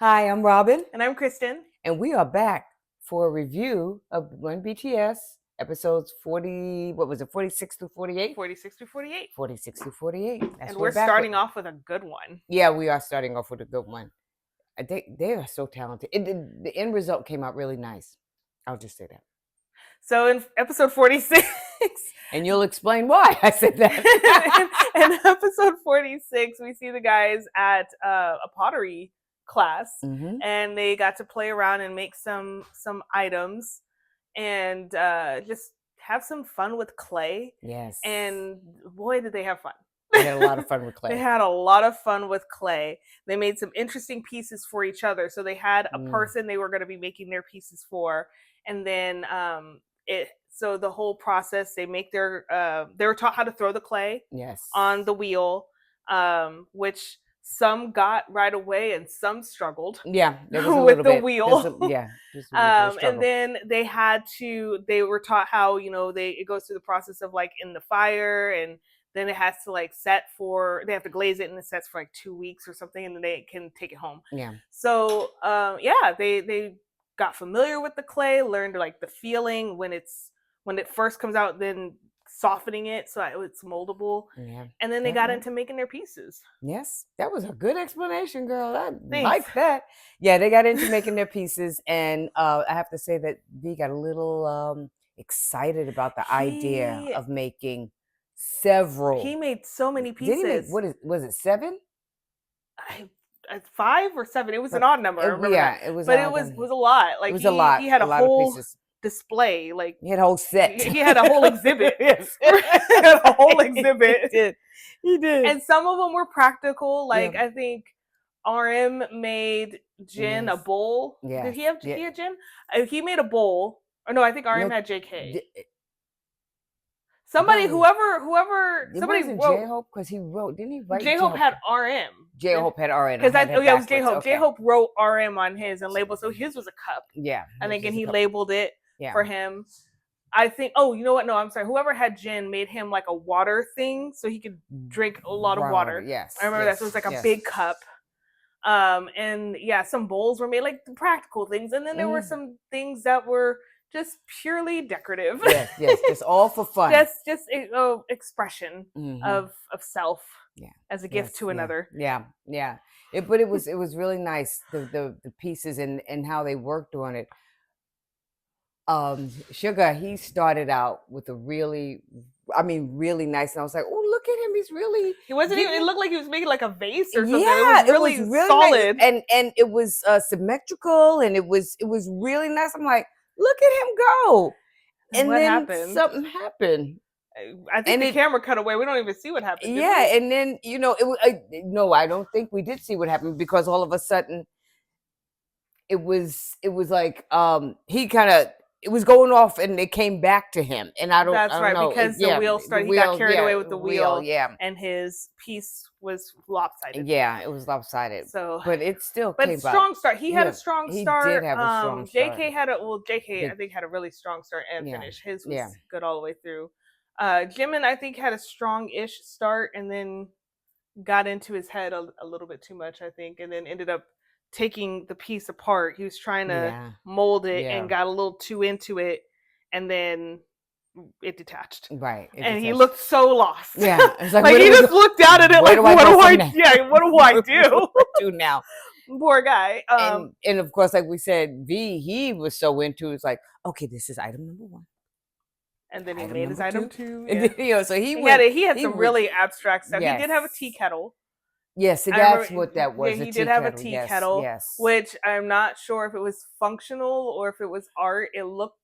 Hi, I'm Robin, And I'm Kristen. and we are back for a review of Run BTS episodes 40, what was it, 46 through 48? 46 through 48. 46 through 48. And That's we're we're back with. starting off with a good one. Yeah, we are starting off with a good one. They are so talented. The end result came out really nice. I'll just say that. So in episode 46, And you'll explain why I said that. in episode 46, we see the guys at a pottery class, Mm-hmm. and they got to play around and make some items and just have some fun with clay. Yes. And boy, did they have fun. They had a lot of fun with They clay. had a lot of fun with clay. They made some interesting pieces for each other. So they had a person they were going to be making their pieces for, and then so the whole process, they make their they were taught how to throw the clay Yes. on the wheel, which some got right away and some struggled. Yeah, there was a with little the bit. wheel. Just a little struggle. And then they were taught how, it goes through the process of like in the fire, and then it has to like they have to glaze it, and it sets for like 2 weeks or something, and then they can take it home. Yeah. So they got familiar with the clay, learned like the feeling when it first comes out, then softening it so it's moldable. Yeah. And then they got into making their pieces. Yes, that was a good explanation, girl. I Thanks. like that. Yeah, they got into making their pieces, and I have to say that V got a little excited about the idea of making several. He made so many pieces. Did he make, was it 7? 5 or 7. It was an odd number. I remember that. It was. But it was a lot. Like it was a lot. He had a lot whole of pieces. display. Like he had a whole set. He had a whole exhibit. Yes. He had a whole exhibit. He did. And some of them were practical. Like I think RM made Jin a bowl. Yeah. Did he have Jin? He made a bowl. Or no, I think RM had JK. Somebody, whoever, somebody wrote. J-Hope, because he wrote, didn't he write? J-Hope had RM. J-Hope had RM. Because it was J-Hope. Okay. J-Hope wrote RM on his and labeled, so his was a cup. Yeah. I think, and he labeled it for him. I think, you know what? No, I'm sorry. Whoever had Jin made him like a water thing so he could drink a lot of water. Yes. I remember that. So it was like a big cup. And some bowls were made like practical things. And then there were some things that were just purely decorative. Yes, just all for fun. just expression of self as a gift to another. Yeah. But it was really nice, the pieces and how they worked on it. Sugar, he started out with a really nice, and I was like, oh, look at him, he's really. He wasn't even. It looked like he was making like a vase or something. Yeah, it was really solid, nice. and it was symmetrical, and it was really nice. I'm like, look at him go. And what then happened? Something happened. I think the camera cut away. We don't even see what happened. Yeah, and then it was no, I don't think we did see what happened, because all of a sudden it was like he kind of. It was going off, and it came back to him, and I don't. That's right, know. Because the wheel started. He got carried away with the wheel, and his piece was lopsided. Yeah, it was lopsided. So, but it still. But strong start. He had a strong start. He did have a strong start. JK had I think had a really strong start and finish. His was good all the way through. Jimin, I think, had a strong-ish start, and then got into his head a little bit too much, I think, and then ended up taking the piece apart. He was trying to mold it and got a little too into it, and then it detached. Right. And he looked so lost. Yeah. It's like he just looked out at it like, what do I do? What do now? Poor guy. And of course, like we said, he was so into it. It's like, okay, this is item number 1. And then he made his item 2. Yeah. So he had some really abstract stuff. He did have a tea kettle. Yes, that's what that was. Yeah, he did have a tea kettle, which I'm not sure if it was functional or if it was art. It looked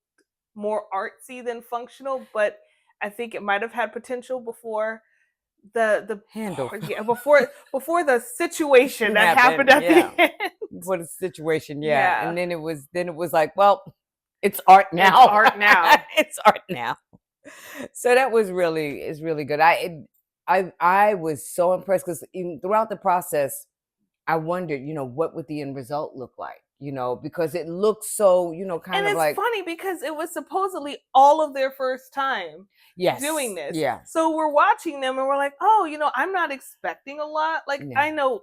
more artsy than functional, but I think it might have had potential before the handle. Before the situation that happened at the end. Before the situation, and then it was like, well, it's art now. It's art now. So that was really good. I was so impressed, because throughout the process, I wondered, what would the end result look like? Because it looks so, kind of like. And it's funny because it was supposedly all of their first time doing this. Yeah. So we're watching them and we're like, oh, I'm not expecting a lot. Like, I know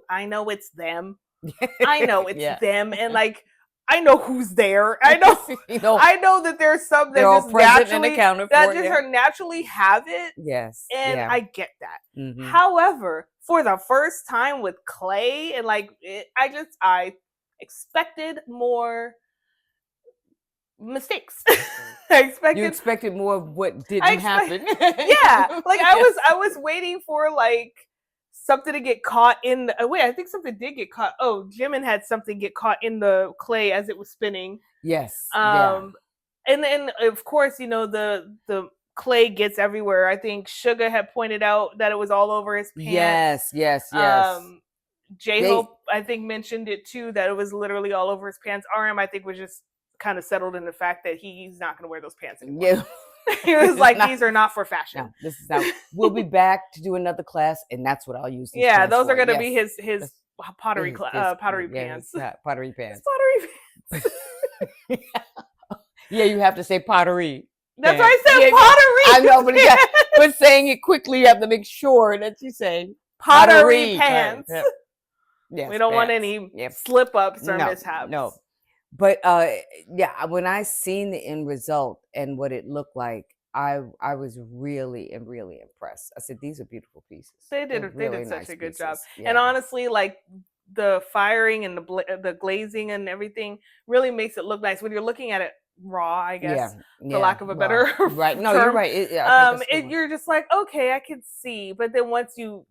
it's them. I know it's them, and like I know who's there. I know I know that there's some that just naturally are naturally have it. Yes, and I get that. Mm-hmm. However, for the first time with clay, and like I expected more mistakes. You expected more of what didn't happen. Yeah, like I was waiting for like something to get caught in the wait, I think something did get caught. Oh, Jimin had something get caught in the clay as it was spinning. Yes. And then of course, you know, the clay gets everywhere. I think Suga had pointed out that it was all over his pants. Yes. J-Hope, I think, mentioned it too, that it was literally all over his pants. RM, I think, was just kind of settled in the fact that he's not going to wear those pants anymore. Yeah. He was like, these are not for fashion. No, this is not. We'll be back to do another class, and that's what I'll use. Yeah, those are going to be his pottery pottery pants. Pottery pants. Pottery pants. Yeah, you have to say pottery. That's why I said pottery. I know, but saying it quickly, you have to make sure that you say pottery pants. Yes, we don't want any slip ups or mishaps. No. But when I seen the end result and what it looked like, I was really impressed. I said, these are beautiful pieces. They did such a good job. Yeah. And honestly, like the firing and the glazing and everything really makes it look nice when you're looking at it raw, I guess, for lack of a better right. No, term. You're right. You're just like, okay, I can see. But then once you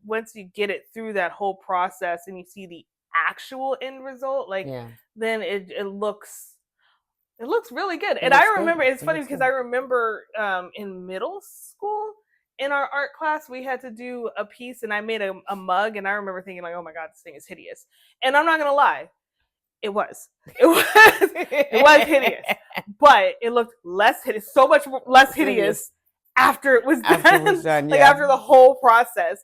get it through that whole process and you see the actual end result, like then it looks really good. And I remember it's funny because I remember in middle school in our art class we had to do a piece, and I made a mug, and I remember thinking like, oh my god, this thing is hideous. And I'm not gonna lie, it was hideous, but it looked less hideous, so much less hideous after it was done, like after the whole process.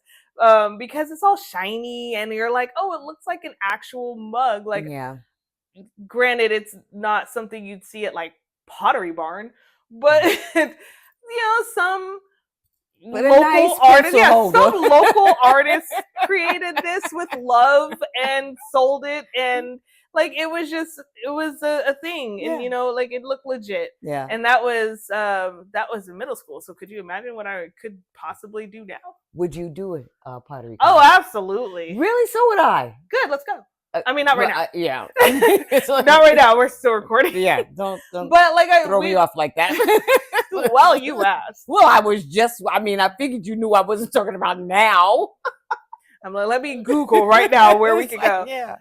Because it's all shiny and you're like, oh, it looks like an actual mug. Like, granted, it's not something you'd see at like Pottery Barn, but some local artists created this with love and sold it, and like it was a thing, and like it looked legit. Yeah. And that was in middle school. So could you imagine what I could possibly do now? Would you do it, pottery? Oh, absolutely. Really? So would I. Good. Let's go. I mean, not right now. Yeah. Not right now. We're still recording. Yeah. Don't but like throw me off like that. Well, you asked. Well, I figured you knew I wasn't talking about now. I'm like, let me Google right now where we could go. Yeah.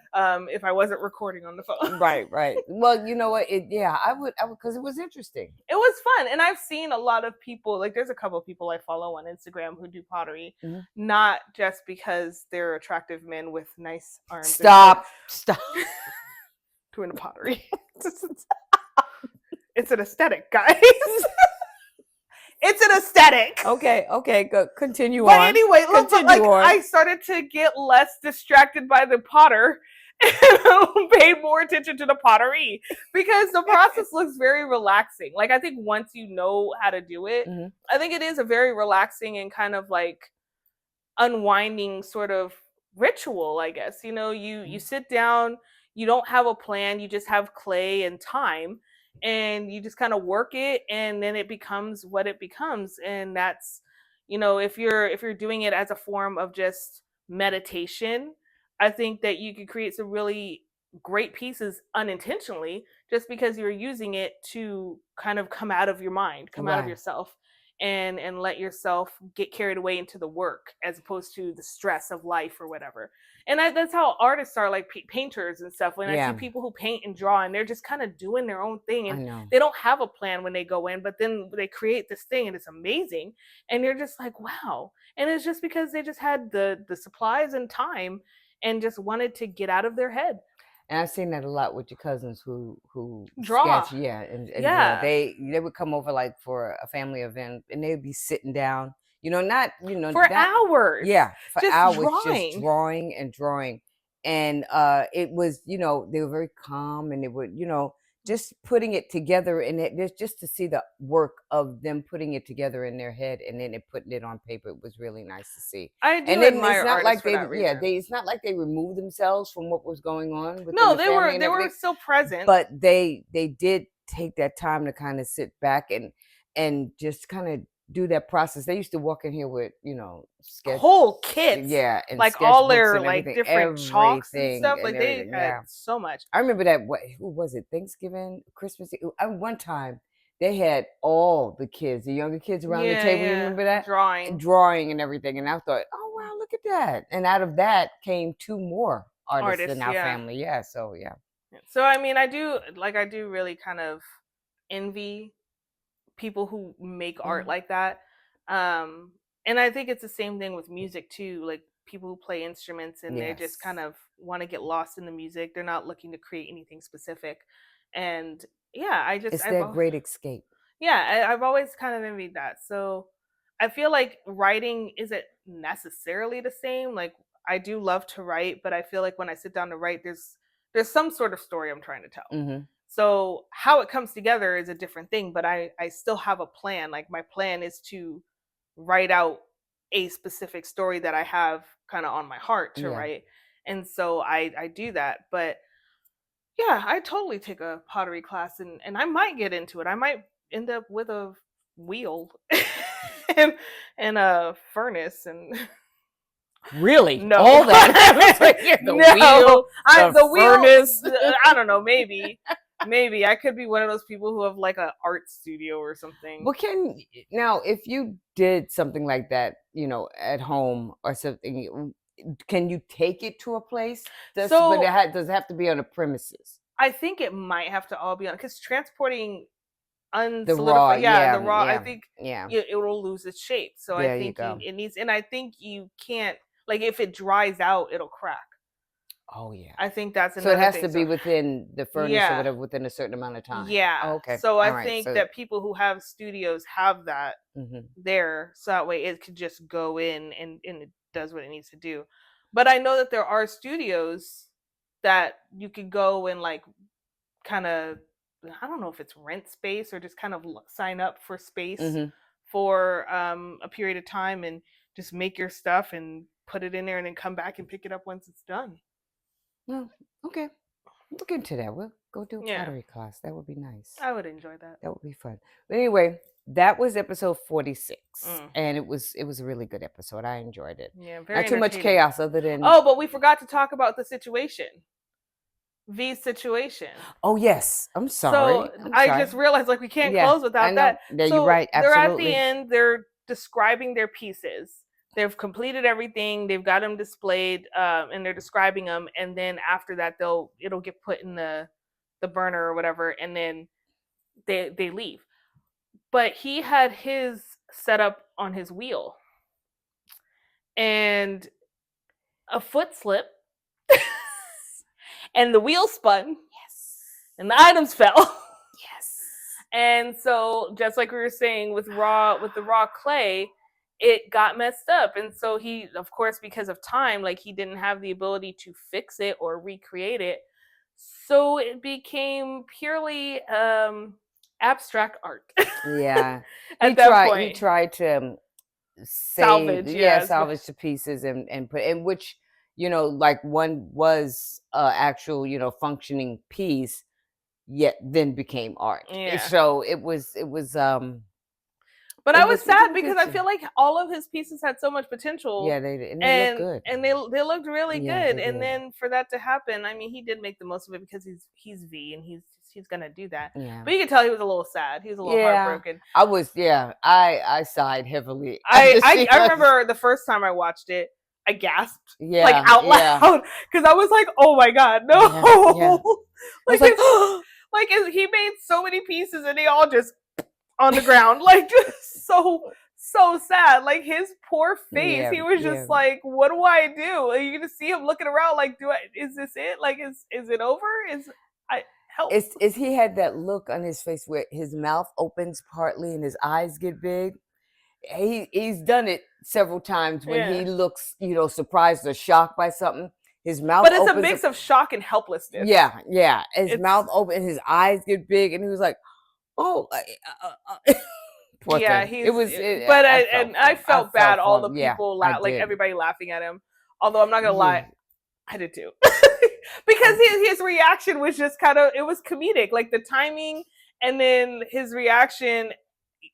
If I wasn't recording on the phone. Right. Well, you know what? I would, because it was interesting. It was fun. And I've seen a lot of people, like there's a couple of people I follow on Instagram who do pottery, not just because they're attractive men with nice arms. Stop. Doing a pottery. It's an aesthetic, guys. It's an aesthetic. Okay, good. Continue but on. Anyway, I started to get less distracted by the potter and paid more attention to the pottery because the process looks very relaxing. Like I think once you know how to do it, I think it is a very relaxing and kind of like unwinding sort of ritual, I guess. You sit down, you don't have a plan, you just have clay and time. And you just kind of work it, and then it becomes what it becomes. And that's, if you're doing it as a form of just meditation, I think that you could create some really great pieces unintentionally, just because you're using it to kind of come out of your mind, come out of yourself, and let yourself get carried away into the work as opposed to the stress of life or whatever. And that's how artists are, like painters and stuff. When I see people who paint and draw and they're just kind of doing their own thing, and they don't have a plan when they go in, but then they create this thing and it's amazing. And you're just like, wow. And it's just because they just had the supplies and time and just wanted to get out of their head. And I've seen that a lot with your cousins who draw. Sketch, draw. They would come over like for a family event, and they'd be sitting down, for hours. Yeah, for just hours, just drawing and drawing. And it was, they were very calm, and they would, just putting it together, and just to see the work of them putting it together in their head and then putting it on paper, it was really nice to see. I do and then admire it's not artists like for that reason. it's not like they removed themselves from what was going on within no, the family. They were still present, but they did take that time to kind of sit back and just kind of do that process. They used to walk in here with, whole kits, and like all their and like different chalks and stuff. Like they had so much. I remember that. Who was it? Thanksgiving, Christmas. One time they had all the kids, the younger kids around the table. You remember that? Drawing and everything. And I thought, oh wow, look at that. And out of that came 2 more artists in our family. Yeah. So yeah. So I mean, I do really kind of envy people who make art like that. And I think it's the same thing with music too. Like people who play instruments and they just kind of want to get lost in the music. They're not looking to create anything specific. And yeah, it's their great escape. Yeah, I've always kind of envied that. So I feel like writing isn't necessarily the same. Like I do love to write, but I feel like when I sit down to write, there's some sort of story I'm trying to tell. Mm-hmm. So how it comes together is a different thing, but I still have a plan. Like my plan is to write out a specific story that I have kind of on my heart to write. And so I do that. But yeah, I totally take a pottery class and I might get into it. I might end up with a wheel and a furnace and really no all that the wheel, the furnace. I don't know, maybe I could be one of those people who have like an art studio or something. Well, now if you did something like that, at home or something, can you take it to a place? But does it have to be on the premises? I think it might have to all be on, because transporting unsolidified, the raw, I think it will lose its shape. So I think it needs, and I think you can't, like if it dries out, it'll crack. Oh yeah. I think that's another thing. So it has to be within the furnace or whatever, within a certain amount of time. Yeah. Oh, okay. So I think that people who have studios have that there, so that way it could just go in and it does what it needs to do. But I know that there are studios that you could go and like kind of, I don't know if it's rent space or just kind of sign up for space for a period of time and just make your stuff and put it in there and then come back and pick it up once it's done. Well, okay. Look into that. We'll go do a pottery class. That would be nice. I would enjoy that. That would be fun. But anyway, that was episode 46. And it was a really good episode. I enjoyed it. Yeah, very not too much chaos other than... Oh, but we forgot to talk about the situation. V's situation. Oh, yes. I'm sorry. So I just realized like we can't close without that. Yeah, so you're right. Absolutely. They're at the end. They're describing their pieces. They've completed everything. They've got them displayed, and they're describing them. And then after that, it'll get put in the burner or whatever, and then they leave. But he had his set up on his wheel, and a foot slip, and the wheel spun. Yes. And the items fell. Yes. And so, just like we were saying with the raw clay, it got messed up. And so he, of course, because of time, like he didn't have the ability to fix it or recreate it. So it became purely abstract art. Yeah. At that point. He tried to salvage the pieces and put in, which, like one was actual, functioning piece, yet then became art. Yeah. So it was but I was sad because I feel like all of his pieces had so much potential. Yeah, they did. And they looked good. And they looked really good. And then for that to happen, I mean, he did make the most of it because he's V and he's gonna do that. Yeah. But you could tell he was a little sad. He was a little heartbroken. I sighed heavily. I remember the first time I watched it, I gasped like out loud because I was like, "Oh my god, no!" Yeah. Like he made so many pieces and they all just on the ground, like just so sad. Like his poor face, he was just like, "What do I do?" Like, you can see him looking around, like, is this it? Like, is it over? Help? Is he had that look on his face where his mouth opens partly and his eyes get big? He's done it several times when he looks, surprised or shocked by something. his mouth. But it's a mix of shock and helplessness. Yeah, yeah. His mouth open, his eyes get big, and he was like, "Oh." Poor thing. It was. I felt bad. All the people, like everybody laughing at him. Although I'm not gonna lie, I did too, because his reaction was just kind of, it was comedic, like the timing, and then his reaction.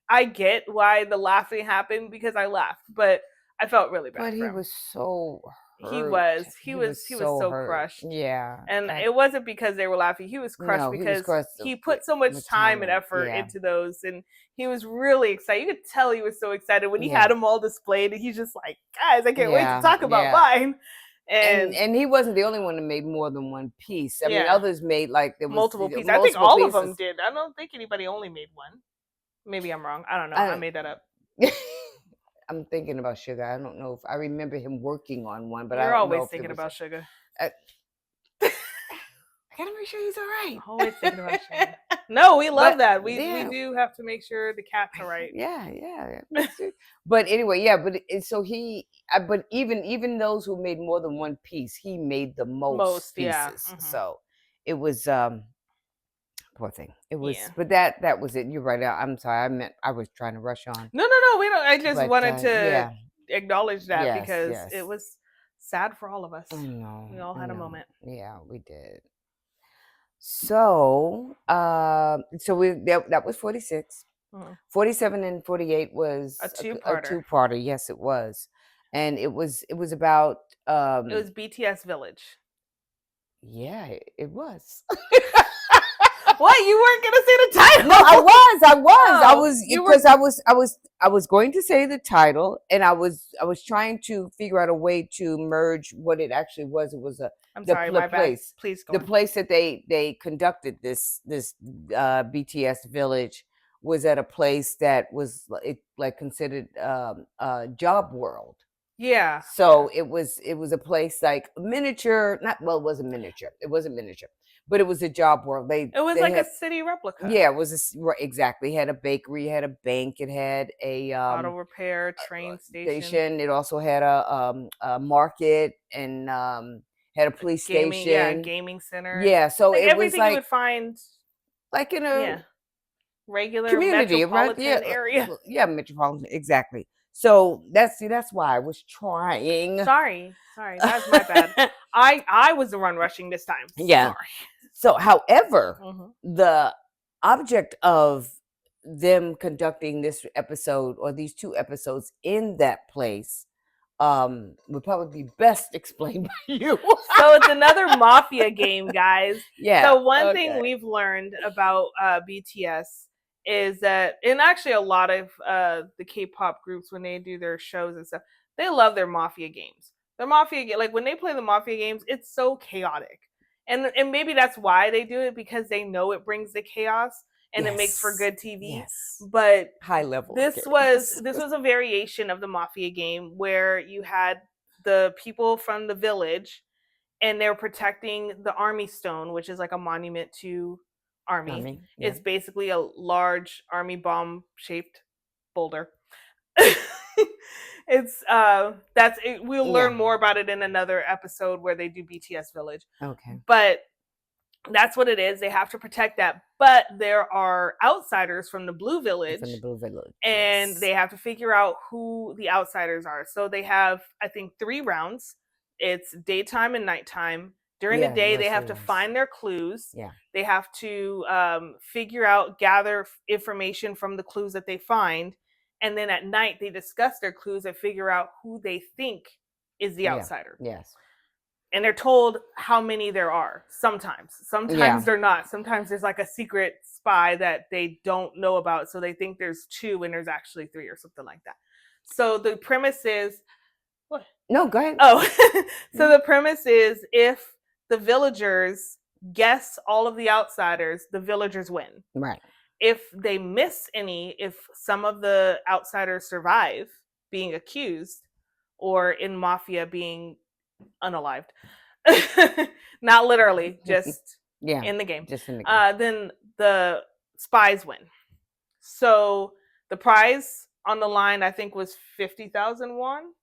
I get why the laughing happened because I laughed, but I felt really bad. But he was so hurt. He was so crushed. Yeah, and it wasn't because they were laughing. He was crushed because he put so much time and effort into those, and he was really excited. You could tell he was so excited when he had them all displayed, and he's just like, "Guys, I can't wait to talk about mine." And he wasn't the only one that made more than one piece. I mean, others made multiple pieces. I think all of them did. I don't think anybody only made one. Maybe I'm wrong. I don't know. I made that up. I'm thinking about Sugar. I don't know if I remember him working on one, but you're always thinking about Sugar. I gotta make sure he's all right. Always thinking about Sugar. No, we love that. We do have to make sure the cat's all right. Yeah. But anyway, but even those who made more than one piece, he made the most pieces. Yeah. Mm-hmm. So it was poor thing. It was, but that was it. You're right. I'm sorry. I was trying to rush on. No. We don't. I just wanted to acknowledge that because it was sad for all of us. I know. We all had a moment. Yeah, we did. So, that was 46. 47 and 48 was a two-parter. Yes, it was, and it was about. It was BTS Village. Yeah, it was. What? You weren't gonna say the title? No, I was going to say the title, and I was trying to figure out a way to merge what it actually was. It was the place. Please go. The place that they conducted this BTS Village was at a place that was considered Job World. Yeah. So it was a place like miniature. It wasn't miniature. It wasn't miniature. But it was a Job World. It was like a city replica. Yeah, it was exactly. It had a bakery, it had a bank, it had a auto repair, train station. It also had a market and had a police station. Yeah, gaming center. Yeah, so it was everything you would find like in a regular community, metropolitan area. Yeah, metropolitan, exactly. So that's why I was trying. Sorry, that's my bad. I was the one rushing this time. Yeah. Sorry. So, however, the object of them conducting this episode or these two episodes in that place would probably be best explained by you. So it's another mafia game, guys. Yeah. So one thing we've learned about BTS is that, and actually a lot of the K-pop groups, when they do their shows and stuff, they love their mafia games. Their mafia, like when they play the mafia games, it's so chaotic. And maybe that's why they do it, because they know it brings the chaos and it makes for good TV. Yes. But high level. This was a variation of the mafia game where you had the people from the village and they're protecting the Army Stone, which is like a monument to Army. It's basically a large army bomb shaped boulder. We'll learn more about it in another episode where they do BTS Village. Okay. But that's what it is. They have to protect that. But there are outsiders from the Blue Village. And they have to figure out who the outsiders are. So they have, I think, 3 rounds. It's daytime and nighttime. During the day, they have to find their clues. Yeah. They have to gather information from the clues that they find. And then at night, they discuss their clues and figure out who they think is the outsider. Yes. And they're told how many there are. Sometimes they're not. Sometimes there's like a secret spy that they don't know about. So they think there's 2 and there's actually 3 or something like that. So the premise is... What? No, go ahead. Oh, so the premise is if the villagers guess all of the outsiders, the villagers win. Right. If they miss any, if some of the outsiders survive being accused, or in Mafia being unalived, not literally, just in the game, then the spies win. So the prize on the line, I think, was 50,000 won.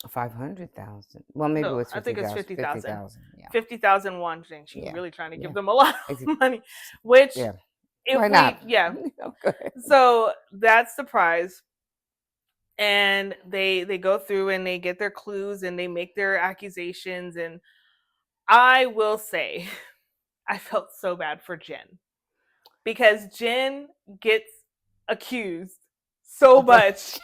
500,000. Well, maybe it was 50,000. I think it's 50,000. 50,000. Yeah. 50,000 won. She's really trying to give them a lot of money. Which, why not? Yeah. So that's the prize. And they go through and they get their clues and they make their accusations. And I will say, I felt so bad for Jin, because Jin gets accused so much.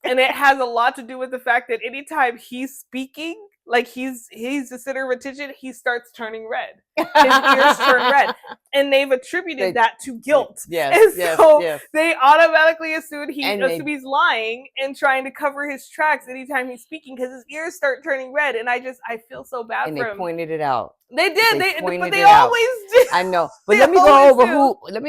And it has a lot to do with the fact that anytime he's speaking, like he's the center of attention, he starts turning red. His ears turn red. And they've attributed that to guilt. Yes. And so they automatically assume he's lying and trying to cover his tracks anytime he's speaking, because his ears start turning red. And I feel so bad for him. And they pointed it out. They did. But they always do. I know. But let me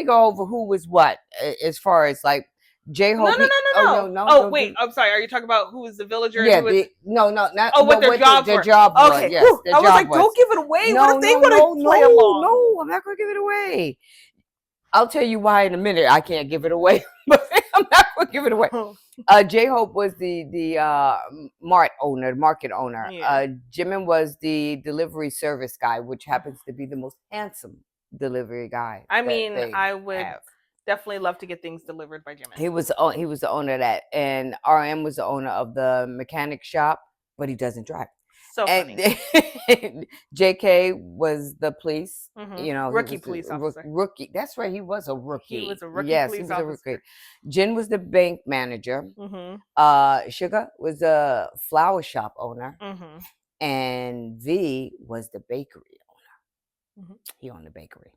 go over who was what, as far as like J-Hope. No. Wait, I'm sorry. Are you talking about who was the villager? Yeah, what their jobs were. Their job was. Okay, yes, I was like, don't give it away. What if they want to play along? No, I'm not going to give it away. I'll tell you why in a minute. I can't give it away, but I'm not going to give it away. J-Hope was the market owner. Yeah. Jimin was the delivery service guy, which happens to be the most handsome delivery guy. I mean, I would definitely love to get things delivered by Jimin. He was the owner of that, and RM was the owner of the mechanic shop, but he doesn't drive. So funny. JK was the police, rookie police officer. Rookie. That's right. He was a rookie. He was a rookie police officer. A rookie. Jin was the bank manager. Suga was the flower shop owner, and V was the bakery owner. He owned the bakery.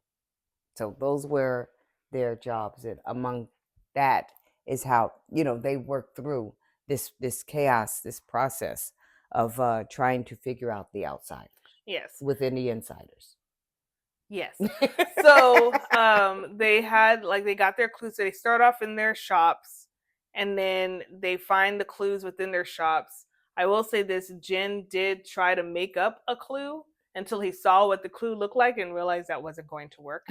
So those were their jobs. And among that is how they work through this chaos, this process of trying to figure out the outsiders. Yes. Within the insiders. Yes. So they got their clues. So they start off in their shops, and then they find the clues within their shops. I will say this: Jin did try to make up a clue until he saw what the clue looked like and realized that wasn't going to work.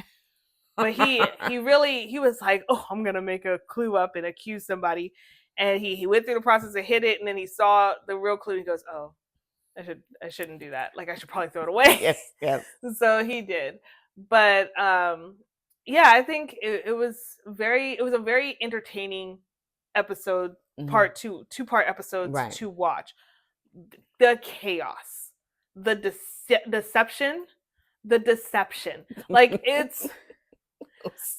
But he was like, oh, I'm gonna make a clue up and accuse somebody. And he went through the process and hit it, and then he saw the real clue. He goes, "Oh, I shouldn't do that. Like, I should probably throw it away." Yes. So he did. But I think it was a very entertaining episode. Part two-part episodes to watch. The chaos, the deception. Like, it's.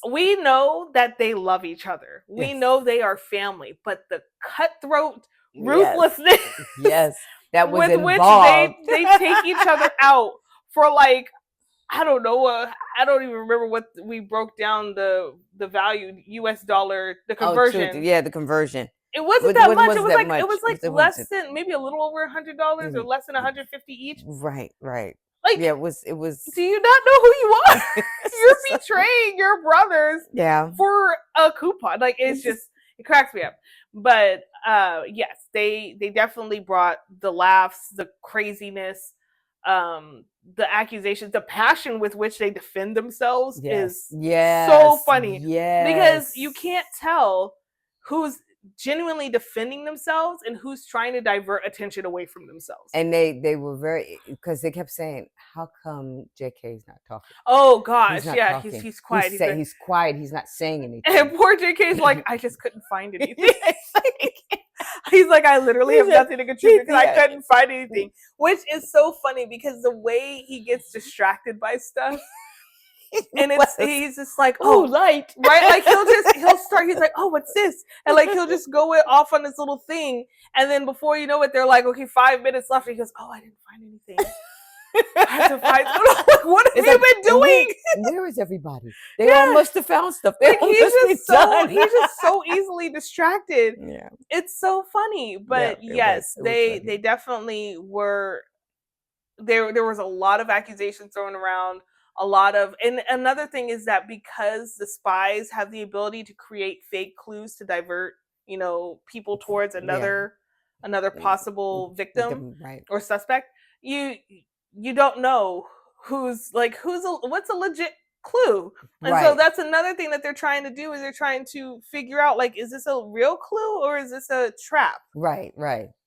We know that they love each other. We know they are family, but the cutthroat ruthlessness, that was with involved. which they take each other out for, like, I don't know. I don't even remember what we broke down the value US dollar, the conversion. The conversion. It wasn't that much. It was like less than, maybe a little over $100 or less than $150 each. Right. Like, it was. Do you not know who you are? You're betraying your brothers. For a coupon. Like, it cracks me up. But yes, they definitely brought the laughs, the craziness, the accusations, the passion with which they defend themselves is so funny. Because you can't tell who's genuinely defending themselves and who's trying to divert attention away from themselves. And they were very, because they kept saying, how come JK's not talking? Oh gosh, he's quiet. He's quiet. He's not saying anything. And poor JK's like, I just couldn't find anything. He's like, I literally have nothing to contribute because I couldn't find anything. Which is so funny because the way he gets distracted by stuff. And he's just like, oh, light, right? Like he'll start. He's like, oh, what's this? And like he'll just go off on this little thing, and then before you know it, they're like, okay, 5 minutes left. And he goes, oh, I didn't find anything. I have to find. What have you been doing? Where is everybody? They all must have found stuff. He's just so easily distracted. Yeah, it's so funny. But they definitely were. There was a lot of accusations thrown around. And another thing is that because the spies have the ability to create fake clues to divert, people towards another possible victim or suspect, you don't know what's a legit clue. And so that's another thing that they're trying to do, is they're trying to figure out, like, is this a real clue or is this a trap? Right.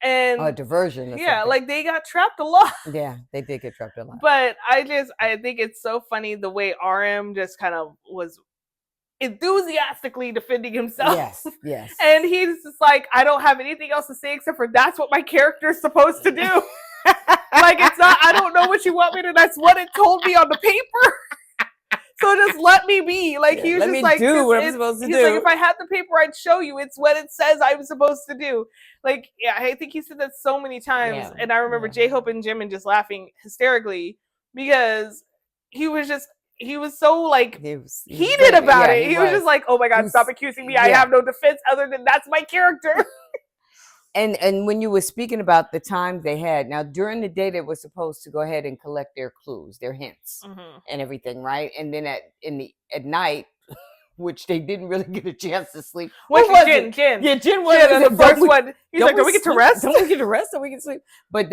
And a diversion. Yeah, like they got trapped a lot. Yeah, they did get trapped a lot. But I think it's so funny the way RM just kind of was enthusiastically defending himself. Yes. And he's just like, I don't have anything else to say except for that's what my character is supposed to do. Like, it's not, I don't know what you want me to, that's what it told me on the paper. So just let me be. Like, he was just like, do what I'm supposed to do. He's like, if I had the paper, I'd show you. It's what it says I'm supposed to do. Like, yeah, I think he said that so many times. Yeah. And I remember J-Hope and Jimin just laughing hysterically because he was so like heated about it. He was just like, oh my God, stop accusing me. I have no defense other than that's my character. And when you were speaking about the time they had, now during the day they were supposed to go ahead and collect their clues, their hints, and everything, right? And then at night, which they didn't really get a chance to sleep. What was Jin? Yeah, Jin was the first one. He's like, "Do we get to rest? Don't we get to rest? So we can sleep?" But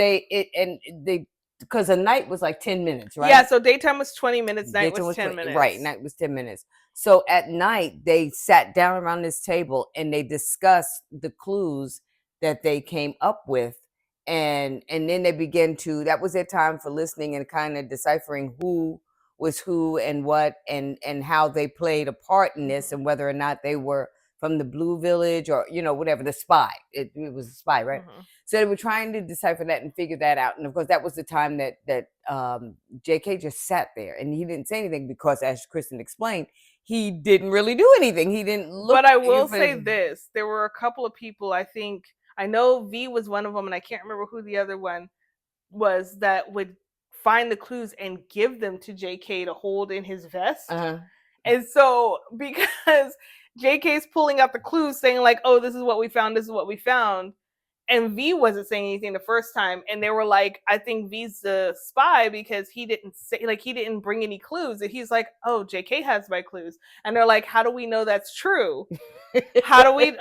because a night was like 10 minutes, right? Yeah, so daytime was 20 minutes, night was 10 minutes. Right, night was 10 minutes. So at night they sat down around this table and they discussed the clues that they came up with, and then they began to, that was their time for listening and kind of deciphering who was who and what and how they played a part in this, and whether or not they were from the Blue Village or whatever, the spy. It was a spy, right? So they were trying to decipher that and figure that out. And of course that was the time that JK just sat there and he didn't say anything because, as Kristen explained, he didn't really do anything. He didn't look. But I will say this, there were a couple of people, I know V was one of them, and I can't remember who the other one was, that would find the clues and give them to JK to hold in his vest. And so because JK's pulling out the clues saying like, oh, this is what we found, and V wasn't saying anything the first time, and they were like, I think V's the spy because he didn't bring any clues, and he's like, oh, JK has my clues, and they're like, how do we know that's true? How do we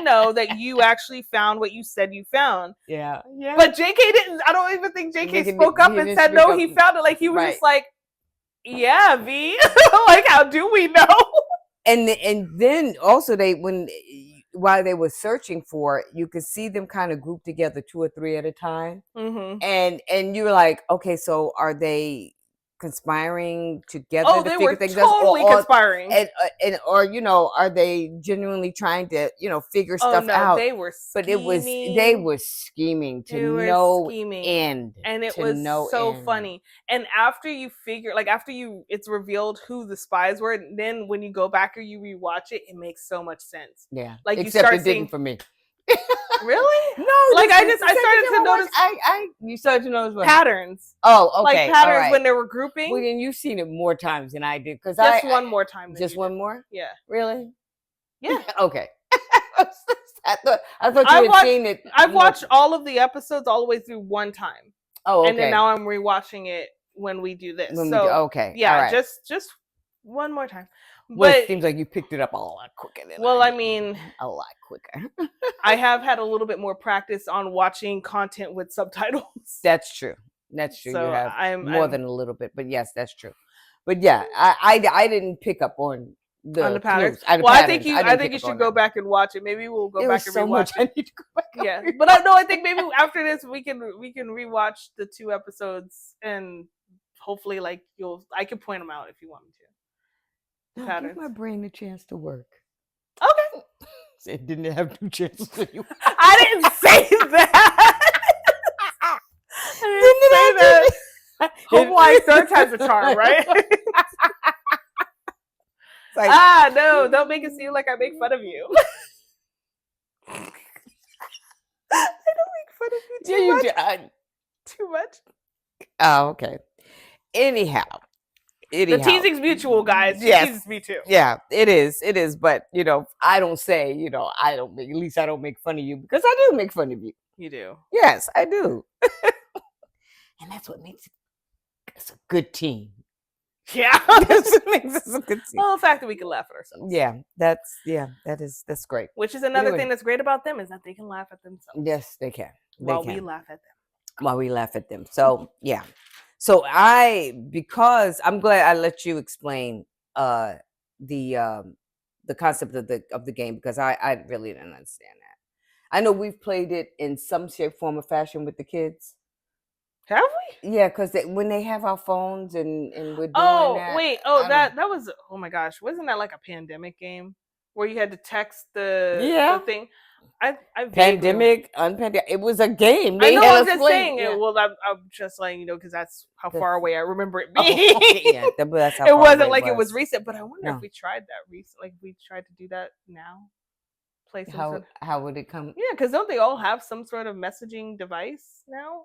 know that you actually found what you said you found? Yeah. But JK didn't. I don't even think JK spoke up and said no. He found it. Like, he was just like, yeah, V. Like, how do we know? And then also while they were searching for it, you could see them kind of group together 2 or 3 at a time, and you were like, okay, so are they conspiring together? Oh, they were totally conspiring, or are they genuinely trying to figure stuff out? They were scheming. But they were scheming to no end, and it was so funny. And after you figure, like, it's revealed who the spies were, and then when you go back or you rewatch it, it makes so much sense. Yeah, like, except you start it didn't for me. Really? No, like, I started to notice. You started to notice what? Patterns. Oh, okay. Like patterns when they were grouping. Well, then you've seen it more times than I did, because one more time. Just one more? Yeah. Really? Yeah. Okay. I thought you had seen it. I've watched all of the episodes all the way through one time. Oh, okay. And then now I'm rewatching it when we do this. Okay. Yeah, right. just one more time. Well, it seems like you picked it up a lot quicker than I mean, a lot quicker. I have had a little bit more practice on watching content with subtitles. That's true. So you have more than a little bit, but yes, that's true. But yeah, I didn't pick up on the patterns. I think you should go back and watch it. Maybe we'll go back and rewatch it. I need to go back. Yeah, but I think maybe after this we can rewatch the 2 episodes, and hopefully, like, I can point them out if you want me to. Give my brain a chance to work. Okay. It didn't have 2 chances. I didn't say that. I didn't say that. Hopefully, third time's a charm, right? Like, no, don't make it seem like I make fun of you. I don't make fun of you too much. Too much. Oh, okay. Anyhow. The teasing's mutual, guys. She teases me too. Yeah, it is. But I don't say, I don't make fun of you, because I do make fun of you. You do. Yes, I do. And that's what makes us a good team. Yeah. That's what makes us a good team. Well, the fact that we can laugh at ourselves. Yeah, that's great. Which is another thing that's great about them, is that they can laugh at themselves. Yes, they can. We laugh at them. While we laugh at them. So, yeah. So because I'm glad I let you explain the concept of the game, because I really didn't understand that. I know we've played it in some shape, form, or fashion with the kids. Have we? Yeah, because when they have our phones and we're doing that. Wait. That was, oh my gosh. Wasn't that like a pandemic game where you had to text the thing? Pandemic, unpandemic. It was a game. I know. I'm just saying. Yeah. Well, I'm just letting you know because that's how far away I remember it being. Yeah, that's how it wasn't like it was recent, but I wonder if we tried that recent. Like we tried to do that now. Play some how would it come? Yeah, because don't they all have some sort of messaging device now?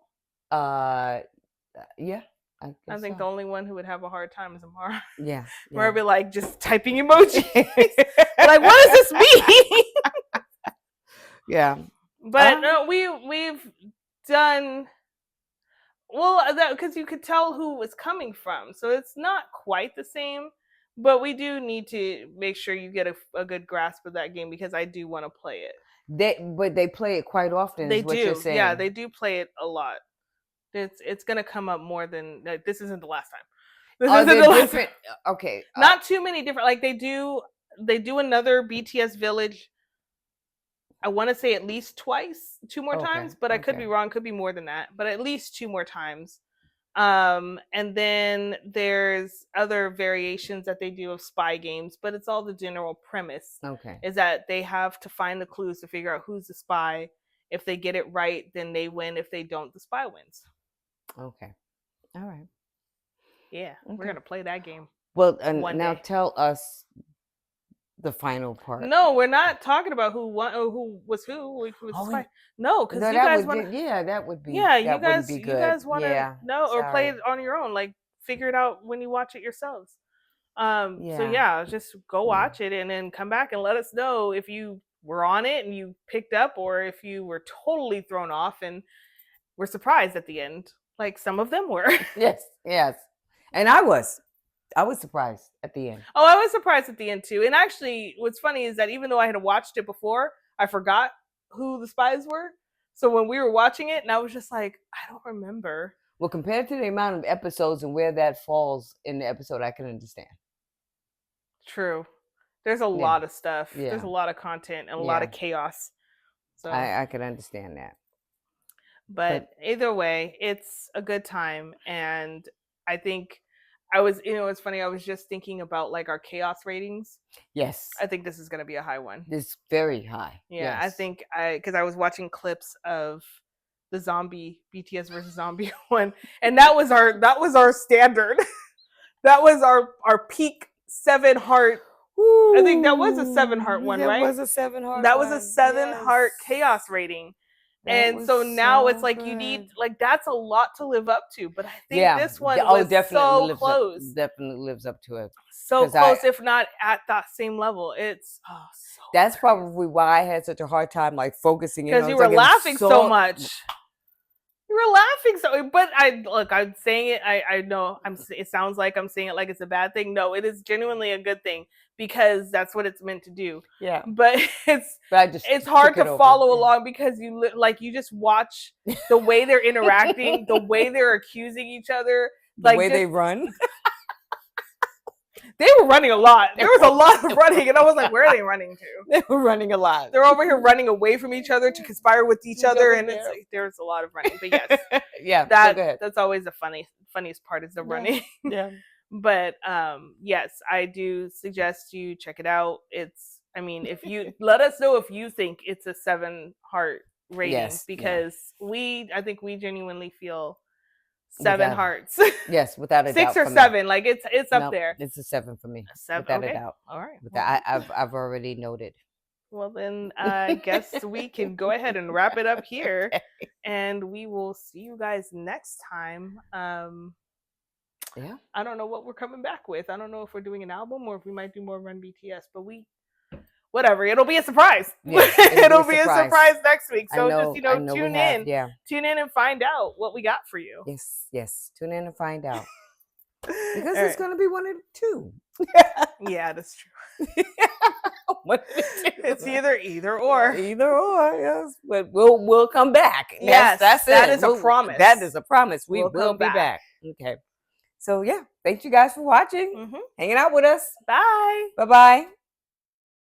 Yeah. I think the only one who would have a hard time is Amara. Yeah. Where I'd be like just typing emojis. Like, what does this mean? Yeah. But no, we've done well because you could tell who it was coming from. So it's not quite the same, but we do need to make sure you get a good grasp of that game because I do want to play it. But they play it quite often. They is what do. You're saying. Yeah, they do play it a lot. It's gonna come up more than this isn't the last time. This isn't the last time. Okay. Not too many different. Like they do another BTS Village. I want to say at least two more times, but I could be wrong. Could be more than that, but at least 2 more times. And then there's other variations that they do of spy games, but it's all the general premise. Okay. Is that they have to find the clues to figure out who's the spy. If they get it right, then they win. If they don't, the spy wins. Okay. All right. Yeah, we're gonna play that game. Well, now tell us the final part. No, we're not talking about who won or who was the spy. No, because you guys want to. Yeah, that would be. Yeah, you guys want to know or play it on your own. Like figure it out when you watch it yourselves. So yeah, just go watch it and then come back and let us know if you were on it and you picked up, or if you were totally thrown off and were surprised at the end. Like some of them were. Yes. And I was surprised at the end. Oh, I was surprised at the end too. And actually, what's funny is that even though I had watched it before, I forgot who the spies were. So when we were watching it, and I was just like, I don't remember. Well, compared to the amount of episodes and where that falls in the episode, I can understand. True. There's a lot of stuff. Yeah. There's a lot of content and a lot of chaos. So I can understand that. But either way, it's a good time. And I think it's funny. I was just thinking about like our chaos ratings. Yes. I think this is going to be a high one. It's very high. Yeah. Yes. I think because I was watching clips of the zombie BTS versus zombie one. And that was our standard. That was our peak 7 heart. Ooh, I think that was a 7 heart one, right? That was a 7 heart. That was a 7 heart chaos rating. And so now it's like you need that's a lot to live up to. But I think this one was so close. Definitely lives up to it. So close, if not at that same level. It's so that's probably why I had such a hard time like focusing in. Because you were laughing so much. You were laughing so, but I'm saying it. I know it sounds like I'm saying it like it's a bad thing. No, it is genuinely a good thing because that's what it's meant to do. Yeah. But it's hard to follow along because you just watch the way they're interacting, the way they're accusing each other, the way they run. They were running a lot. There was a lot of running, and I was like, "Where are they running to?" They were running a lot. They're over here running away from each other to conspire with each other, and it's like, there's a lot of running. But yes, yeah, that's always the funniest part is the running. Yeah. But yes, I do suggest you check it out. If you let us know if you think it's a 7 heart rating, because I think we genuinely feel 7 hearts. Yes, without a 6 doubt. 6 or 7, like it's up there. It's a 7 for me. A 7, without a doubt. All right. I've already noted. Well, then I guess we can go ahead and wrap it up here, and we will see you guys next time. Yeah. I don't know what we're coming back with. I don't know if we're doing an album or if we might do more Run BTS, but whatever. It'll be a surprise. Yes, it'll be a surprise next week. So just tune in. Yeah. Tune in and find out what we got for you. Yes. Tune in and find out. Because it's going to be one of the two. Yeah, that's true. It's either or. Either or, yes. But we'll come back. Yes, that is a promise. That is a promise. We will be back. Okay. So yeah, thank you guys for watching, hanging out with us. Bye. Bye-bye.